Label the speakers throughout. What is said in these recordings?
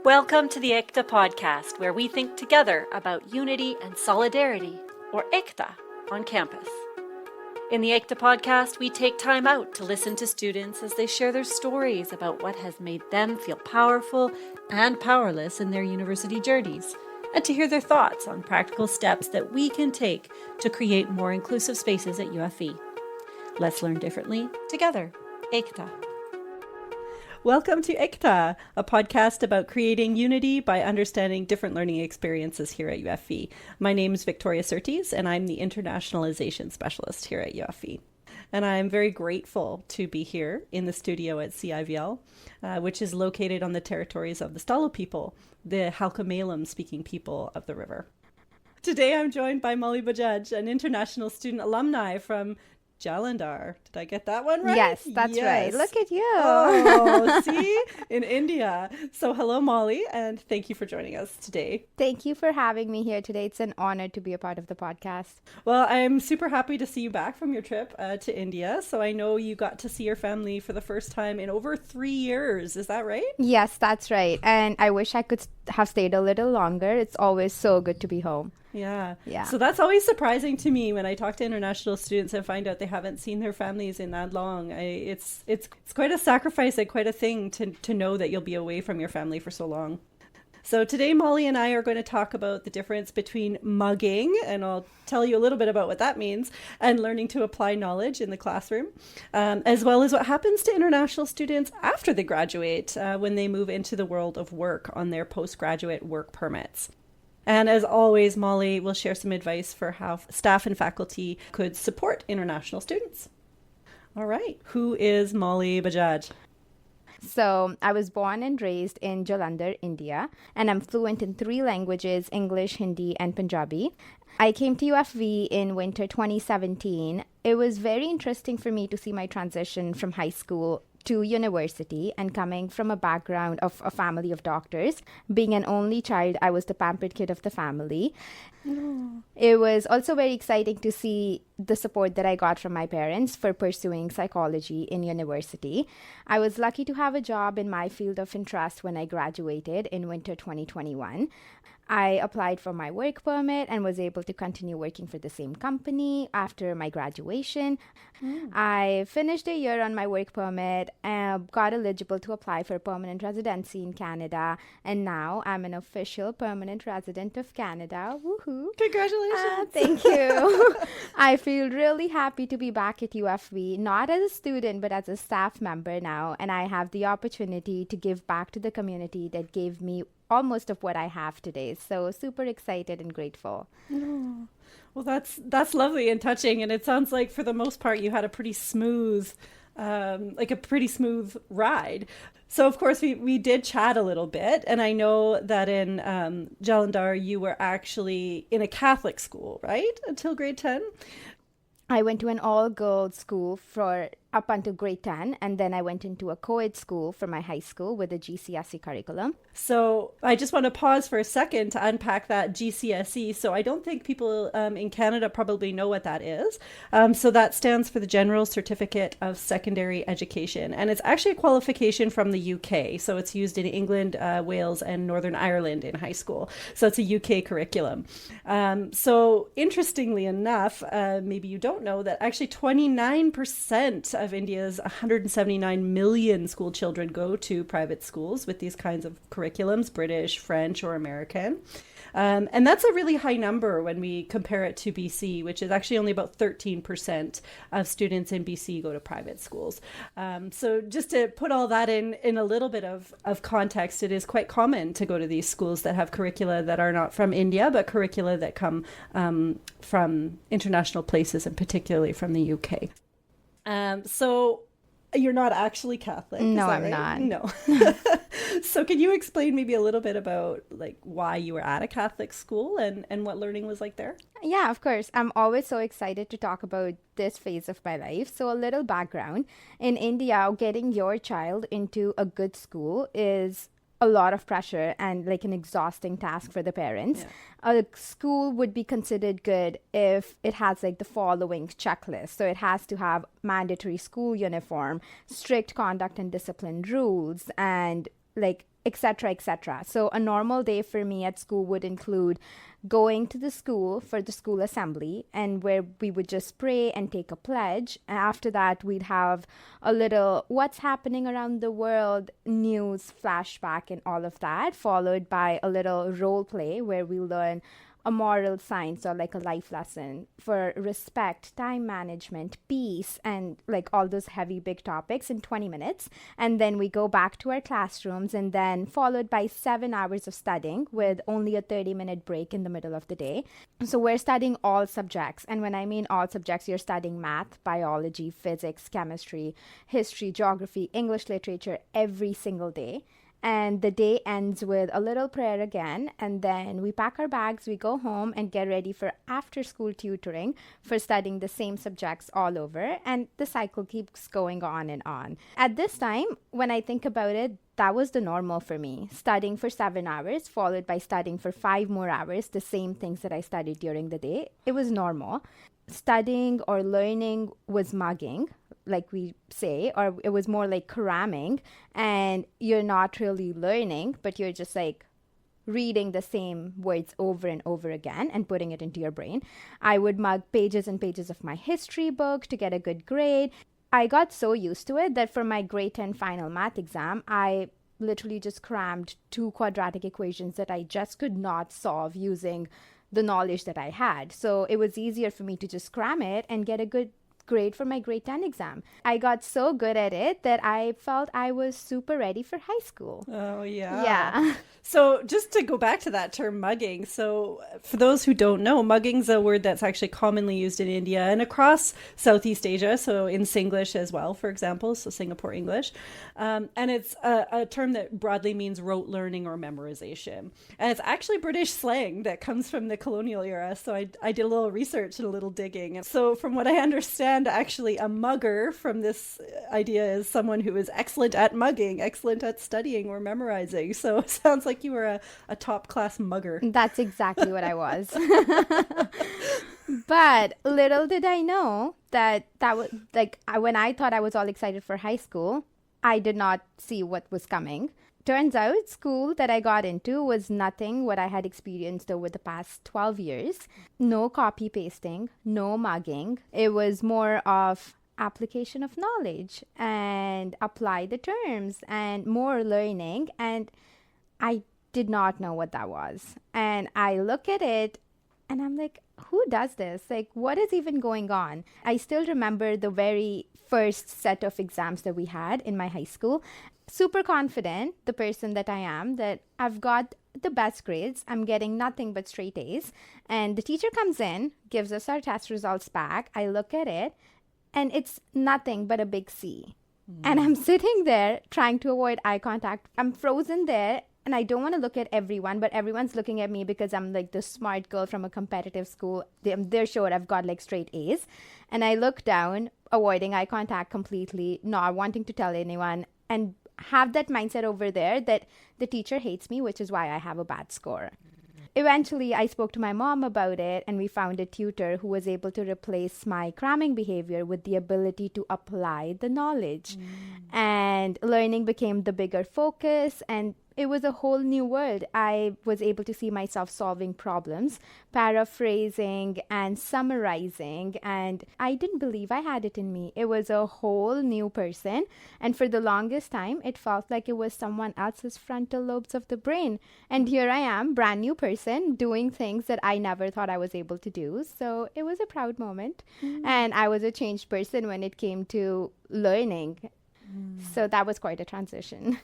Speaker 1: Welcome to the EKTA podcast, where we think together about unity and solidarity, or EKTA, on campus. In the EKTA podcast, we take time out to listen to students as they share their stories about what has made them feel powerful and powerless in their university journeys, and to hear their thoughts on practical steps that we can take to create more inclusive spaces at UFE. Let's learn differently together. EKTA. Welcome to EKTA, a podcast about creating unity by understanding different learning experiences here at UFE. My name is Victoria Surtees, and I'm the Internationalization Specialist here at UFE. And I'm very grateful to be here in the studio at CIVL, which is located on the territories of the Stalo people, the Halkomelem speaking people of the river. Today I'm joined by Mauli Bajaj, an international student alumni from Jalandhar. Did I get that one right?
Speaker 2: Yes, that's right. Look at you.
Speaker 1: Oh, see? In India. So hello, Mauli, and thank you for joining us today.
Speaker 2: Thank you for having me here today. It's an honor to be a part of the podcast.
Speaker 1: Well, I'm super happy to see you back from your trip to India. So I know you got to see your family for the first time in over 3 years. Is that right?
Speaker 2: Yes, that's right. And I wish I could have stayed a little longer. It's always so good to be home.
Speaker 1: Yeah. So that's always surprising to me when I talk to international students and find out they haven't seen their families in that long. It's quite a sacrifice and quite a thing to know that you'll be away from your family for so long. So today, Mauli and I are going to talk about the difference between mugging, and I'll tell you a little bit about what that means, and learning to apply knowledge in the classroom, as well as what happens to international students after they graduate when they move into the world of work on their postgraduate work permits. And as always, Mauli will share some advice for how staff and faculty could support international students. All right. Who is Mauli Bajaj?
Speaker 2: So I was born and raised in Jalandhar, India, and I'm fluent in 3 languages, English, Hindi, and Punjabi. I came to UFV in winter 2017. It was very interesting for me to see my transition from high school to university, and coming from a background of a family of doctors. Being an only child, I was the pampered kid of the family. Oh. It was also very exciting to see the support that I got from my parents for pursuing psychology in university. I was lucky to have a job in my field of interest when I graduated in winter 2021. I applied for my work permit and was able to continue working for the same company after my graduation. I finished a year on my work permit and got eligible to apply for permanent residency in Canada. And now I'm an official permanent resident of Canada. Woohoo!
Speaker 1: Congratulations!
Speaker 2: Thank you. I feel really happy to be back at UFV, not as a student, but as a staff member now. And I have the opportunity to give back to the community that gave me almost of what I have today. So super excited and grateful.
Speaker 1: Oh. Well, that's lovely and touching. And it sounds like for the most part, you had a pretty smooth, ride. So of course we did chat a little bit. And I know that in Jalandhar, you were actually in a Catholic school, right? Until grade 10?
Speaker 2: I went to an all-girls school for up until grade 10, and then I went into a co-ed school for my high school with a GCSE curriculum.
Speaker 1: So I just want to pause for a second to unpack that GCSE. So I don't think people in Canada probably know what that is. So that stands for the General Certificate of Secondary Education, and it's actually a qualification from the UK. So it's used in England, Wales, and Northern Ireland in high school. So it's a UK curriculum. So interestingly enough, maybe you don't know that actually 29% of India's 179 million school children go to private schools with these kinds of curriculums, British, French, or American. And that's a really high number when we compare it to BC, which is actually only about 13% of students in BC go to private schools. So just to put all that in a little bit of context, it is quite common to go to these schools that have curricula that are not from India, but curricula that come from international places, and particularly from the UK. So you're not actually Catholic.
Speaker 2: No,
Speaker 1: is that
Speaker 2: I'm
Speaker 1: right? No. So can you explain maybe a little bit about like why you were at a Catholic school and what learning was like there?
Speaker 2: Yeah, of course. I'm always so excited to talk about this phase of my life. So a little background. In India, getting your child into a good school is a lot of pressure and like an exhausting task for the parents. Yeah. A school would be considered good if it has like the following checklist. So it has to have mandatory school uniform, strict conduct and discipline rules, and like etc., etc. So a normal day for me at school would include going to the school for the school assembly, and where we would just pray and take a pledge. And after that, we'd have a little what's happening around the world news flashback and all of that, followed by a little role play where we learn a moral science or like a life lesson for respect, time management, peace, and like all those heavy big topics in 20 minutes. And then we go back to our classrooms, and then followed by 7 hours of studying with only a 30-minute break in the middle of the day. So we're studying all subjects. And when I mean all subjects, you're studying math, biology, physics, chemistry, history, geography, English literature every single day. And the day ends with a little prayer again, and then we pack our bags, we go home and get ready for after school tutoring for studying the same subjects all over, and the cycle keeps going on and on. At this time, when I think about it, that was the normal for me, studying for 7 hours, followed by studying for 5 more hours, the same things that I studied during the day. It was normal. Studying or learning was mugging, like we say, or it was more like cramming, and you're not really learning, but you're just like reading the same words over and over again and putting it into your brain. I would mug pages and pages of my history book to get a good grade. I got so used to it that for my grade 10 final math exam, I literally just crammed 2 quadratic equations that I just could not solve using the knowledge that I had. So it was easier for me to just cram it and get a good grade for my grade 10 exam. I got so good at it that I felt I was super ready for high school.
Speaker 1: Oh, yeah.
Speaker 2: Yeah.
Speaker 1: So just to go back to that term mugging. So for those who don't know, mugging's a word that's actually commonly used in India and across Southeast Asia. So in Singlish as well, for example, so Singapore English. And it's a term that broadly means rote learning or memorization. And it's actually British slang that comes from the colonial era. So I did a little research and a little digging. So from what I understand, actually a mugger from this idea is someone who is excellent at mugging, excellent at studying or memorizing. So it sounds like you were a top class mugger.
Speaker 2: That's exactly what I was. But little did I know that was like when I thought I was all excited for high school, I did not see what was coming. Turns out school that I got into was nothing what I had experienced over the past 12 years. No copy pasting, no mugging. It was more of application of knowledge and apply the terms and more learning. And I did not know what that was. And I look at it and I'm like, who does this? Like, what is even going on? I still remember the very first set of exams that we had in my high school. Super confident, the person that I am, that I've got the best grades. I'm getting nothing but straight A's. And the teacher comes in, gives us our test results back. I look at it, and it's nothing but a big C. And I'm sitting there trying to avoid eye contact. I'm frozen there, and I don't want to look at everyone, but everyone's looking at me because I'm like the smart girl from a competitive school. They're sure I've got like straight A's. And I look down, avoiding eye contact completely, not wanting to tell anyone, and have that mindset over there that the teacher hates me, which is why I have a bad score. Eventually, I spoke to my mom about it, and we found a tutor who was able to replace my cramming behavior with the ability to apply the knowledge. And learning became the bigger focus, and it was a whole new world. I was able to see myself solving problems, paraphrasing and summarizing, and I didn't believe I had it in me. It was a whole new person, and for the longest time, it felt like it was someone else's frontal lobes of the brain. And here I am, brand new person, doing things that I never thought I was able to do. So it was a proud moment, and I was a changed person when it came to learning. So that was quite a transition.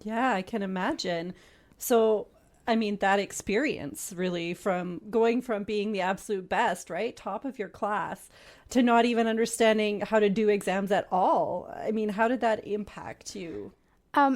Speaker 1: Yeah, I can imagine. So, I mean, that experience really from going from being the absolute best, right? Top of your class to not even understanding how to do exams at all. I mean, how did that impact you?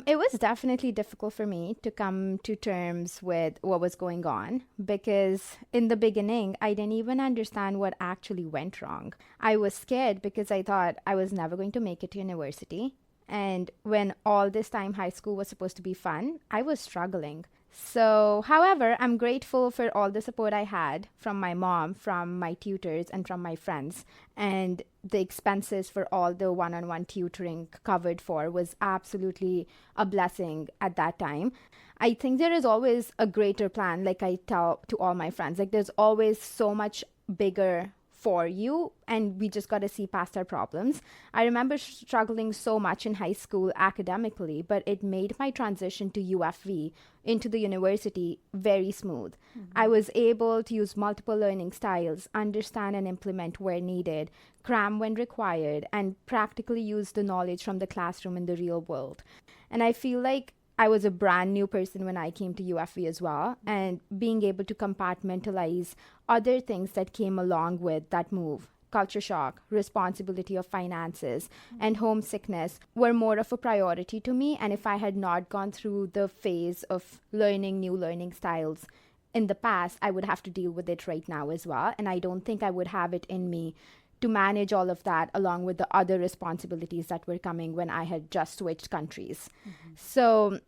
Speaker 2: It was definitely difficult for me to come to terms with what was going on because in the beginning, I didn't even understand what actually went wrong. I was scared because I thought I was never going to make it to university. And when all this time high school was supposed to be fun, I was struggling. So, however, I'm grateful for all the support I had from my mom, from my tutors, and from my friends. And the expenses for all the one-on-one tutoring covered for was absolutely a blessing at that time. I think there is always a greater plan, like I tell to all my friends, like there's always so much bigger for you, and we just got to see past our problems. I remember struggling so much in high school academically, but it made my transition to UFV into the university very smooth. I was able to use multiple learning styles, understand and implement where needed, cram when required, and practically use the knowledge from the classroom in the real world. And I feel like I was a brand new person when I came to UFV as well, and being able to compartmentalize other things that came along with that move, culture shock, responsibility of finances, and homesickness were more of a priority to me. And if I had not gone through the phase of learning new learning styles in the past, I would have to deal with it right now as well. And I don't think I would have it in me to manage all of that along with the other responsibilities that were coming when I had just switched countries. So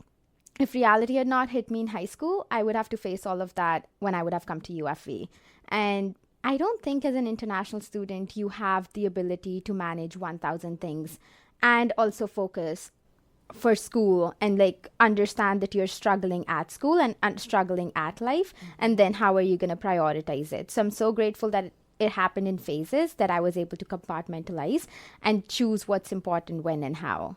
Speaker 2: if reality had not hit me in high school, I would have to face all of that when I would have come to UFV. And I don't think as an international student, you have the ability to manage 1,000 things and also focus for school and like understand that you're struggling at school and struggling at life. And then how are you going to prioritize it? So I'm so grateful that it happened in phases, that I was able to compartmentalize and choose what's important when and how.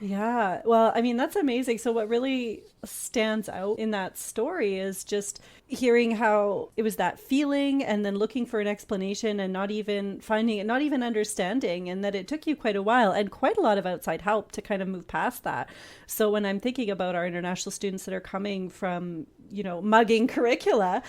Speaker 1: Yeah, well, I mean, that's amazing. So what really stands out in that story is just hearing how it was that feeling and then looking for an explanation and not even finding it, not even understanding, and that it took you quite a while and quite a lot of outside help to kind of move past that. So when I'm thinking about our international students that are coming from, you know, mugging curricula,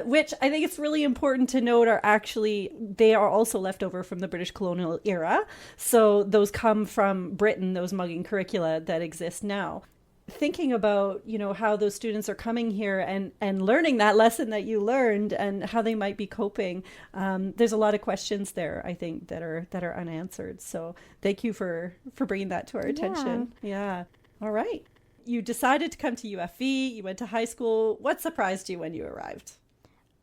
Speaker 1: which I think it's really important to note are actually, they are also left over from the British colonial era. So those come from Britain, those mugging curricula that exist now. Thinking about, you know, how those students are coming here and learning that lesson that you learned and how they might be coping. There's a lot of questions there, I think, that are unanswered. So thank you for bringing that to our attention. Yeah. All right. You decided to come to UFV, you went to high school. What surprised you when you arrived?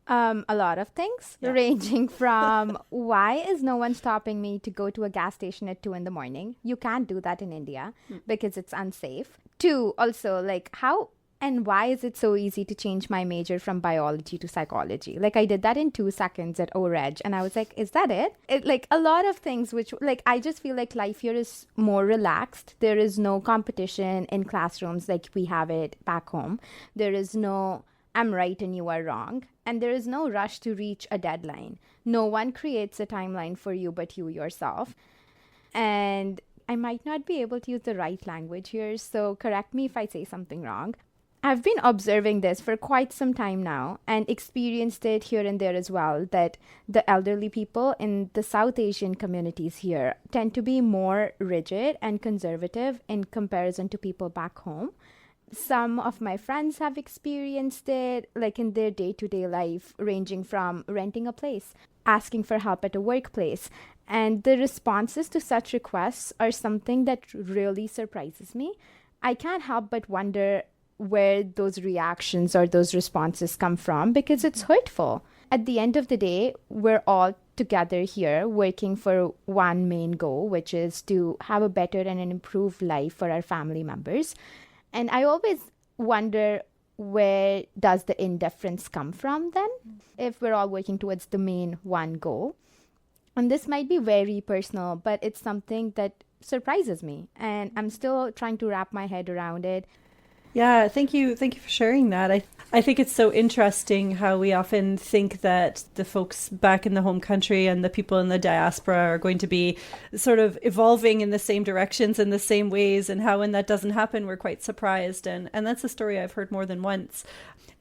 Speaker 2: A lot of things, ranging from why is no one stopping me to go to a gas station at 2 a.m? You can't do that in India because it's unsafe. To also like how and why is it so easy to change my major from biology to psychology? Like I did that in 2 seconds at OREG and I was like, is that it? Like a lot of things which like I just feel like life here is more relaxed. There is no competition in classrooms like we have it back home. There is no I'm right and you are wrong. And there is no rush to reach a deadline. No one creates a timeline for you but you yourself. And I might not be able to use the right language here, so correct me if I say something wrong. I've been observing this for quite some time now and experienced it here and there as well, that the elderly people in the South Asian communities here tend to be more rigid and conservative in comparison to people back home. Some of my friends have experienced it like in their day-to-day life, ranging from renting a place, asking for help at a workplace. And the responses to such requests are something that really surprises me. I can't help but wonder where those reactions or those responses come from because it's hurtful. At the end of the day, we're all together here working for one main goal, which is to have a better and an improved life for our family members. And I always wonder, where does the indifference come from then, if we're all working towards the main one goal? And this might be very personal, but it's something that surprises me. And I'm still trying to wrap my head around it.
Speaker 1: Yeah, thank you. Thank you for sharing that. I think it's so interesting how we often think that the folks back in the home country and the people in the diaspora are going to be sort of evolving in the same directions in the same ways, and how when that doesn't happen, we're quite surprised. And that's a story I've heard more than once.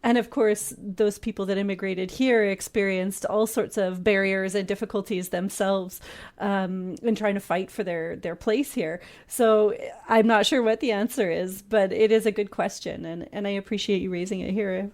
Speaker 1: And of course, those people that immigrated here experienced all sorts of barriers and difficulties themselves in trying to fight for their place here. So I'm not sure what the answer is, but it is a good question. And I appreciate you raising it here.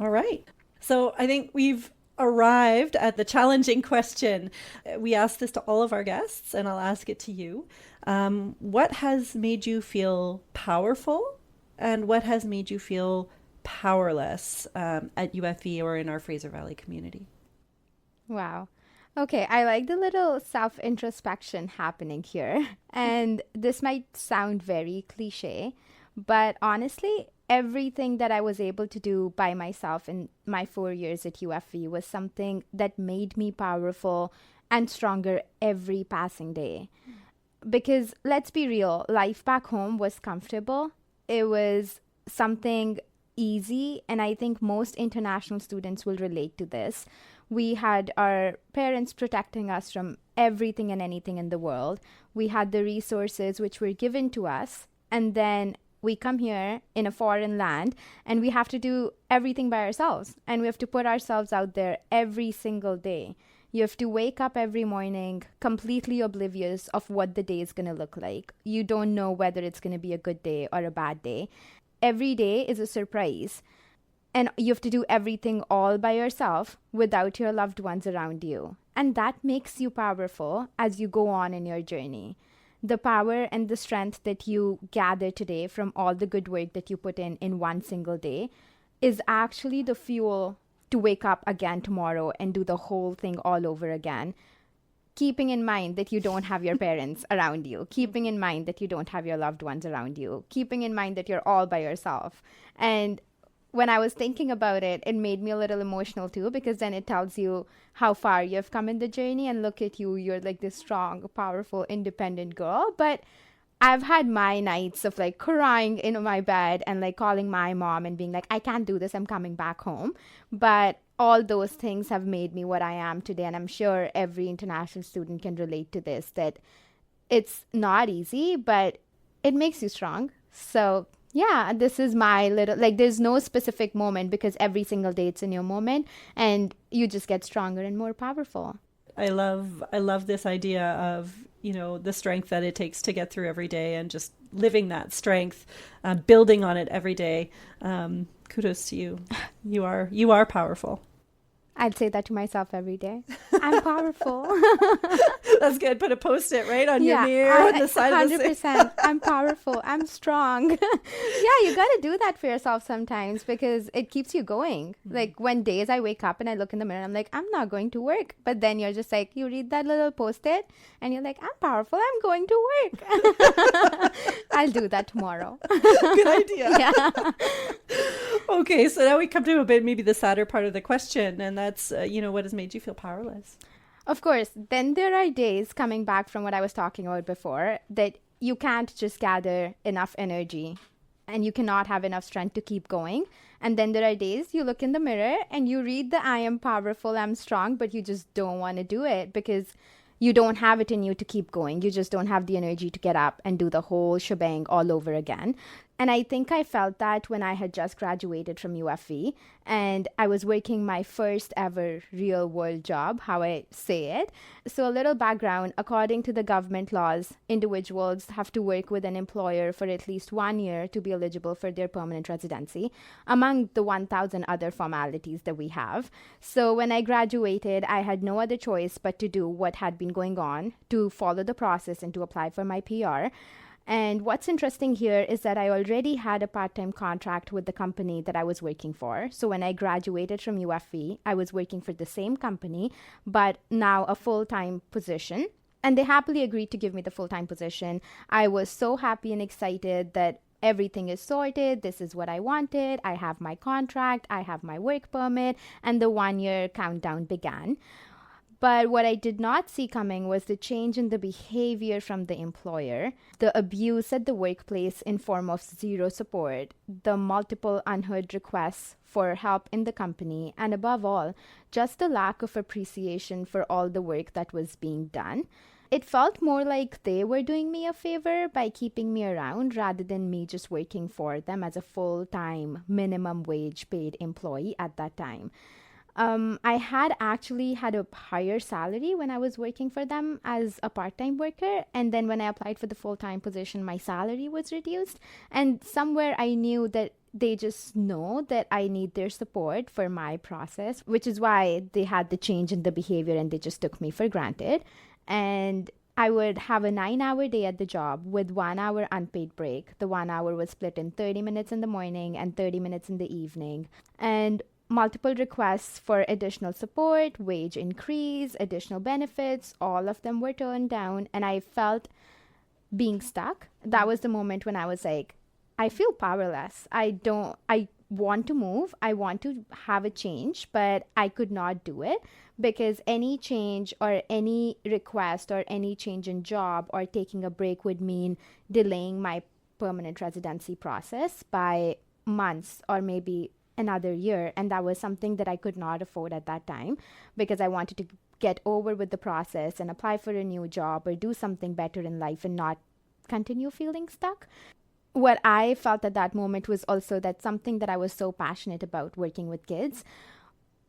Speaker 1: All right. So I think we've arrived at the challenging question. We ask this to all of our guests, and I'll ask it to you. What has made you feel powerful, and what has made you feel powerless at UFE or in our Fraser Valley community?
Speaker 2: Wow. Okay, I like the little self introspection happening here. And this might sound very cliche, but honestly, everything that I was able to do by myself in my 4 years at UFV was something that made me powerful and stronger every passing day. Because let's be real, life back home was comfortable. It was something easy, and I think most international students will relate to this. We had our parents protecting us from everything and anything in the world. We had the resources which were given to us, and then we come here in a foreign land and we have to do everything by ourselves, and we have to put ourselves out there every single day. You have to wake up every morning completely oblivious of what the day is going to look like. You don't know whether it's going to be a good day or a bad day. Every day is a surprise. And you have to do everything all by yourself without your loved ones around you. And that makes you powerful as you go on in your journey. The power and the strength that you gather today from all the good work that you put in one single day is actually the fuel to wake up again tomorrow and do the whole thing all over again. Keeping in mind that you don't have your parents around you, keeping in mind that you don't have your loved ones around you, keeping in mind that you're all by yourself. And when I was thinking about it, it made me a little emotional too, because then it tells you how far you've come in the journey. And look at you, you're like this strong, powerful, independent girl. But I've had my nights of like crying in my bed and like calling my mom and being like, I can't do this, I'm coming back home. But all those things have made me what I am today. And I'm sure every international student can relate to this, that it's not easy, but it makes you strong. So yeah, this is my little, like, there's no specific moment because every single day it's a new moment and you just get stronger and more powerful.
Speaker 1: I love this idea of, the strength that it takes to get through every day and just living that strength, building on it every day. Kudos to you. You are powerful.
Speaker 2: I'd say that to myself every day. I'm powerful.
Speaker 1: That's good. Put a post-it right on your mirror on the side of the
Speaker 2: 100%. I'm powerful. I'm strong. Yeah, you got to do that for yourself sometimes because it keeps you going. Like when days I wake up and I look in the mirror, I'm like, I'm not going to work. But then you're just like, you read that little post-it and you're like, I'm powerful. I'm going to work. I'll do that tomorrow.
Speaker 1: Good idea.
Speaker 2: Yeah.
Speaker 1: Okay, so now we come to a bit maybe the sadder part of the question, and that's, what has made you feel powerless?
Speaker 2: Of course, then there are days coming back from what I was talking about before that you can't just gather enough energy and you cannot have enough strength to keep going. And then there are days you look in the mirror and you read the I am powerful, I'm strong, but you just don't want to do it because you don't have it in you to keep going. You just don't have the energy to get up and do the whole shebang all over again. And I think I felt that when I had just graduated from UFV and I was working my first ever real world job, how I say it. So a little background, according to the government laws, individuals have to work with an employer for at least 1 year to be eligible for their permanent residency, among the 1,000 other formalities that we have. So when I graduated, I had no other choice but to do what had been going on, to follow the process and to apply for my PR. And what's interesting here is that I already had a part-time contract with the company that I was working for. So when I graduated from UFV, I was working for the same company, but now a full-time position. And they happily agreed to give me the full-time position. I was so happy and excited that everything is sorted. This is what I wanted. I have my contract. I have my work permit. And the 1 year countdown began. But what I did not see coming was the change in the behavior from the employer, the abuse at the workplace in form of zero support, the multiple unheard requests for help in the company, and above all, just the lack of appreciation for all the work that was being done. It felt more like they were doing me a favor by keeping me around rather than me just working for them as a full-time minimum wage paid employee at that time. I had actually had a higher salary when I was working for them as a part-time worker. And then when I applied for the full-time position, my salary was reduced. And somewhere I knew that they just know that I need their support for my process, which is why they had the change in the behavior and they just took me for granted. And I would have a 9-hour day at the job with 1 hour unpaid break. The 1 hour was split in 30 minutes in the morning and 30 minutes in the evening. And multiple requests for additional support, wage increase, additional benefits. All of them were turned down, and I felt being stuck. That was the moment when I was like, I feel powerless. I want to move. I want to have a change, but I could not do it because any change or any request or any change in job or taking a break would mean delaying my permanent residency process by months or maybe another year. And that was something that I could not afford at that time because I wanted to get over with the process and apply for a new job or do something better in life and not continue feeling stuck. What I felt at that moment was also that something that I was so passionate about, working with kids,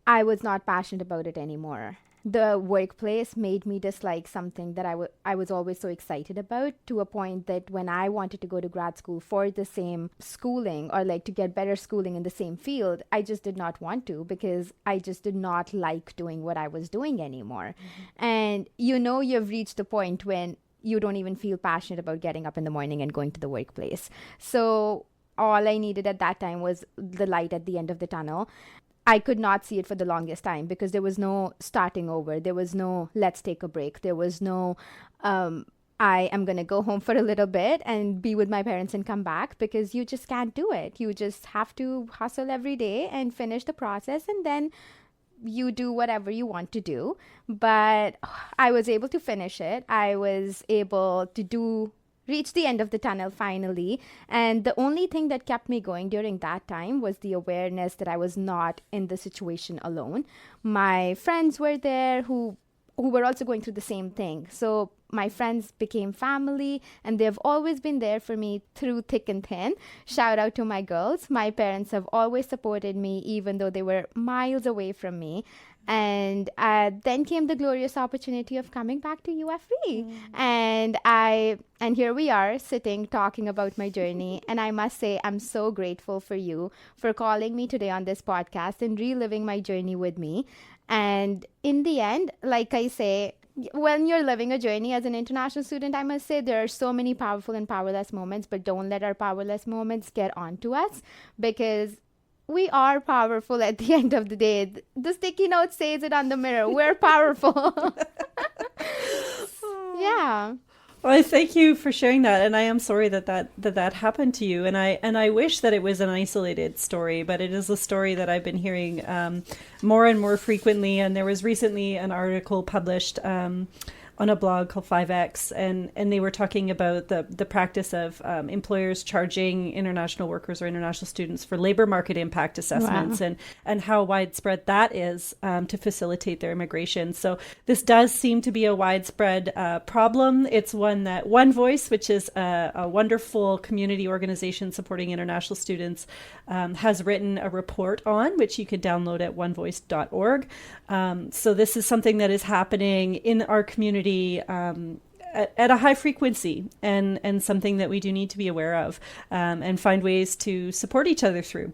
Speaker 2: I was not passionate about it anymore. The workplace made me dislike something that I was always so excited about, to a point that when I wanted to go to grad school for the same schooling or like to get better schooling in the same field, I just did not want to because I just did not like doing what I was doing anymore. And you've reached the point when you don't even feel passionate about getting up in the morning and going to the workplace. So all I needed at that time was the light at the end of the tunnel. I could not see it for the longest time because there was no starting over. There was no let's take a break. There was no I am going to go home for a little bit and be with my parents and come back, because you just can't do it. You just have to hustle every day and finish the process, and then you do whatever you want to do. But I was able to finish it. I was able to reach the end of the tunnel finally. And the only thing that kept me going during that time was the awareness that I was not in the situation alone. My friends were there who were also going through the same thing. So my friends became family, and they've always been there for me through thick and thin. Shout out to my girls. My parents have always supported me, even though they were miles away from me. And then came the glorious opportunity of coming back to UFV. And here we are sitting talking about my journey. And I must say, I'm so grateful for you for calling me today on this podcast and reliving my journey with me. And in the end, like I say, when you're living a journey as an international student, I must say there are so many powerful and powerless moments, but don't let our powerless moments get onto us, because we are powerful at the end of the day. The sticky note says it on the mirror. We're powerful. Yeah.
Speaker 1: Well, I thank you for sharing that, and I am sorry that happened to you. And I wish that it was an isolated story, but it is a story that I've been hearing more and more frequently. And there was recently an article published on a blog called 5X, and they were talking about the practice of employers charging international workers or international students for labor market impact assessments. Wow. and how widespread that is to facilitate their immigration. So this does seem to be a widespread problem. It's one that One Voice, which is a wonderful community organization supporting international students, has written a report on, which you could download at onevoice.org. So this is something that is happening in our community at a high frequency, and something that we do need to be aware of and find ways to support each other through.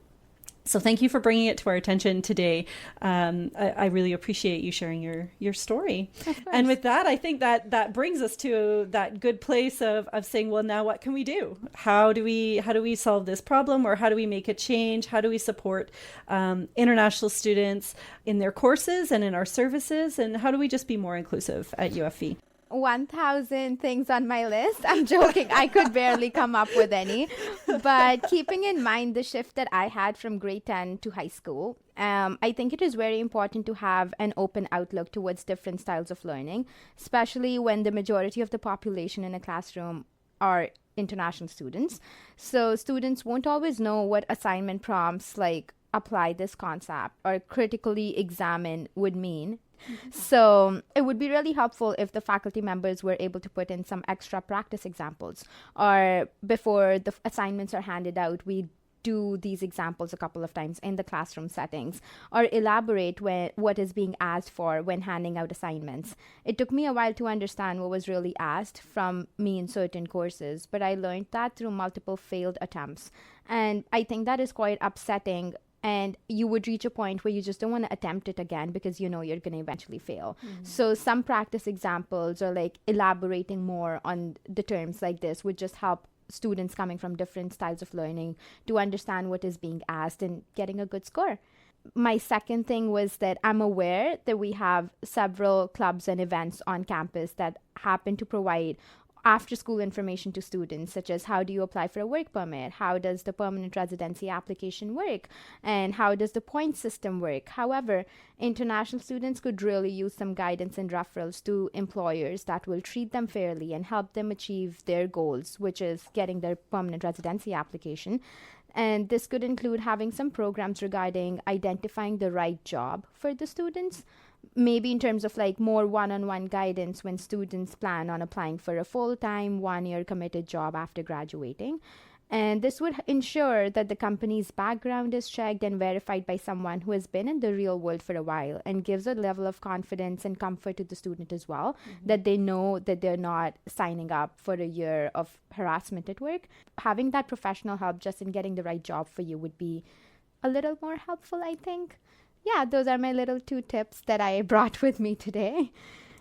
Speaker 1: So thank you for bringing it to our attention today. I really appreciate you sharing your story. And with that, I think that brings us to that good place of saying, well, now what can we do? How do we solve this problem, or how do we make a change? How do we support international students in their courses and in our services? And how do we just be more inclusive at UFV?
Speaker 2: 1,000 things on my list. I'm joking. I could barely come up with any. But keeping in mind the shift that I had from grade 10 to high school, I think it is very important to have an open outlook towards different styles of learning, especially when the majority of the population in a classroom are international students. So students won't always know what assignment prompts like apply this concept or critically examine would mean. So it would be really helpful if the faculty members were able to put in some extra practice examples, or before the assignments are handed out, we do these examples a couple of times in the classroom settings, or elaborate what is being asked for when handing out assignments. It took me a while to understand what was really asked from me in certain courses, but I learned that through multiple failed attempts. And I think that is quite upsetting. And you would reach a point where you just don't want to attempt it again because you know you're going to eventually fail. So some practice examples, or like elaborating more on the terms like this, would just help students coming from different styles of learning to understand what is being asked and getting a good score. my second thing was that I'm aware that we have several clubs and events on campus that happen to provide after school information to students, such as how do you apply for a work permit, how does the permanent residency application work, and how does the point system work. However, international students could really use some guidance and referrals to employers that will treat them fairly and help them achieve their goals, which is getting their permanent residency application. And this could include having some programs regarding identifying the right job for the students, maybe in terms of like more one-on-one guidance when students plan on applying for a full-time, one-year committed job after graduating. And this would ensure that the company's background is checked and verified by someone who has been in the real world for a while, and gives a level of confidence and comfort to the student as well, that they know that they're not signing up for a year of harassment at work. Having that professional help just in getting the right job for you would be a little more helpful, I think. Yeah, those are my little 2 tips that I brought with me today.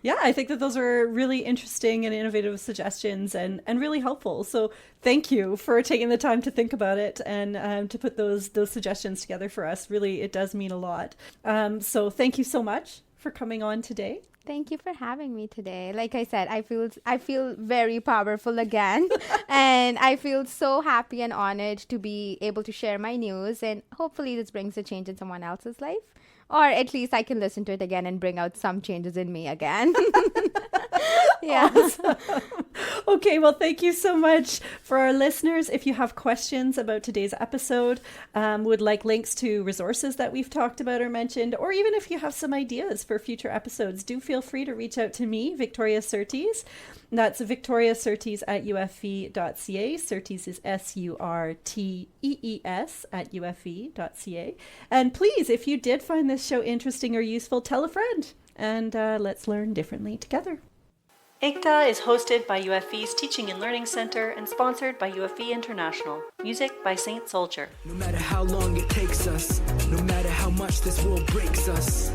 Speaker 1: Yeah, I think that those are really interesting and innovative suggestions and really helpful. So thank you for taking the time to think about it and to put those suggestions together for us. Really, it does mean a lot. So thank you so much for coming on today.
Speaker 2: Thank you for having me today. Like I said, I feel very powerful again. And I feel so happy and honored to be able to share my news. And hopefully this brings a change in someone else's life. Or at least I can listen to it again and bring out some changes in me again. Yeah.
Speaker 1: Awesome. Okay, well, thank you so much. For our listeners, if you have questions about today's episode, would like links to resources that we've talked about or mentioned, or even if you have some ideas for future episodes, do feel free to reach out to me, Victoria Surtees. That's Victoria Surtees at ufv.ca. Surtees is Surtees at ufv.ca. And please, if you did find this show interesting or useful, tell a friend, and let's learn differently together. IGTA is hosted by UFV's Teaching and Learning Center and sponsored by UFV International. Music by Saint Soldier.
Speaker 3: No matter how long it takes us, no matter how much this world breaks us,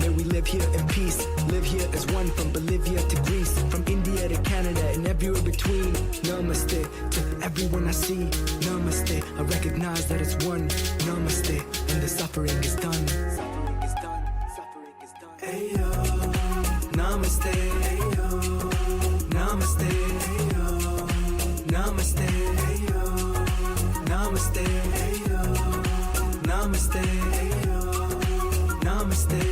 Speaker 3: may we live here in peace, live here as one, from Bolivia to Greece, from India to Canada and everywhere between. Namaste to everyone I see. Namaste, I recognize that it's one. Namaste, and the suffering is done. Suffering is done, suffering is done. Ayo, namaste. Ayo, namaste. Ayo, namaste. Ayo, namaste. Ayo, namaste. Ayo, namaste.